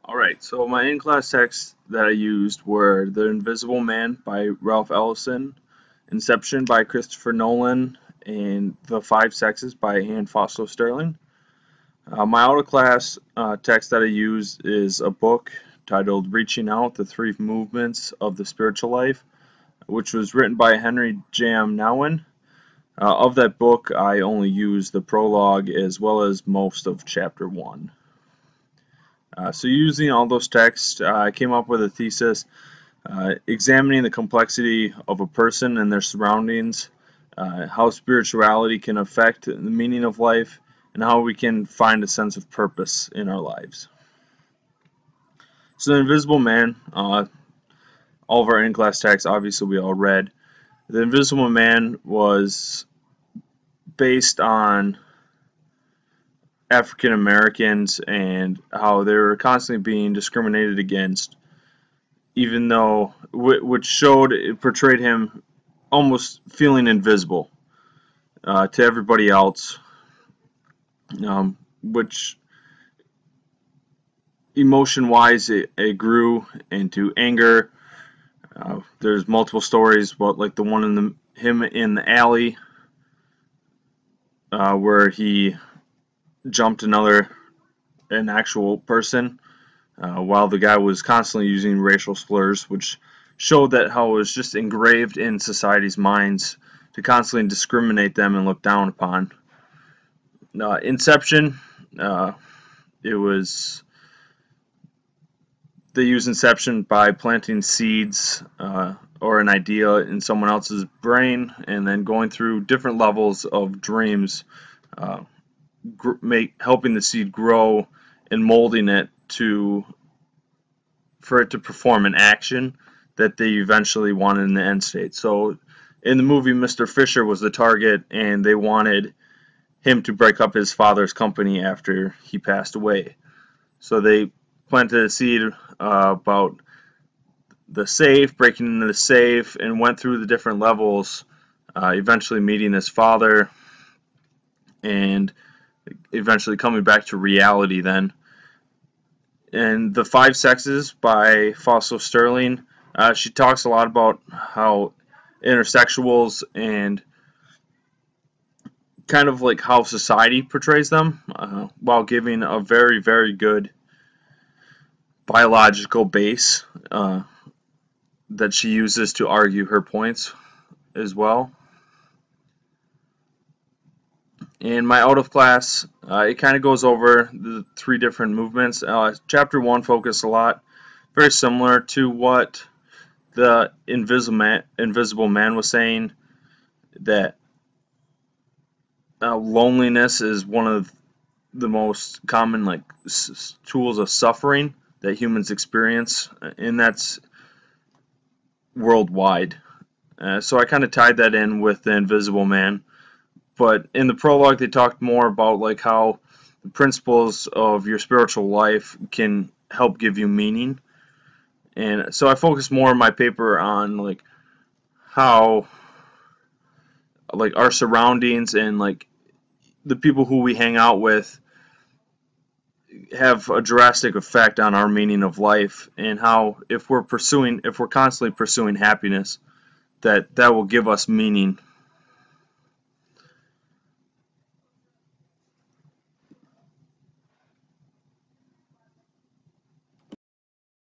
Alright, so my in-class texts that I used were The Invisible Man by Ralph Ellison, Inception by Christopher Nolan, and The Five Sexes by Anne Foster Sterling. My out-of-class text that I use is a book titled Reaching Out, The Three Movements of the Spiritual Life, which was written by Henry Jam Nouwen. Of that book, I only use the prologue as well as most of chapter 1. So using all those texts, I came up with a thesis examining the complexity of a person and their surroundings, how spirituality can affect the meaning of life, and how we can find a sense of purpose in our lives. So The Invisible Man, all of our in-class texts, obviously we all read. The Invisible Man was based on African Americans and how they were constantly being discriminated against, even though, which showed, it portrayed him almost feeling invisible to everybody else, which emotion-wise it grew into anger. There's multiple stories about, like, the one in him in the alley where he jumped an actual person while the guy was constantly using racial slurs, which showed that how it was just engraved in society's minds to constantly discriminate them and look down upon. Inception, it was they use Inception by planting seeds or an idea in someone else's brain and then going through different levels of dreams, helping the seed grow and molding it for it to perform an action that they eventually wanted in the end state. So in the movie, Mr. Fisher was the target, and they wanted him to break up his father's company after he passed away. So they planted a seed about the safe, breaking into the safe, and went through the different levels, eventually meeting his father, and eventually coming back to reality then. And The Five Sexes by Foster Sterling, she talks a lot about how intersexuals and kind of like how society portrays them, while giving a very, very good biological base that she uses to argue her points as well. In my out of class, it kind of goes over the three different movements. Chapter 1 focused a lot, very similar to what the Invisible Man was saying, that loneliness is one of the most common tools of suffering that humans experience, and that's worldwide. So I kind of tied that in with the Invisible Man. But in the prologue, they talked more about like how the principles of your spiritual life can help give you meaning. And so I focused more in my paper on like how like our surroundings and like the people who we hang out with have a drastic effect on our meaning of life, and how if we're constantly pursuing happiness, that will give us meaning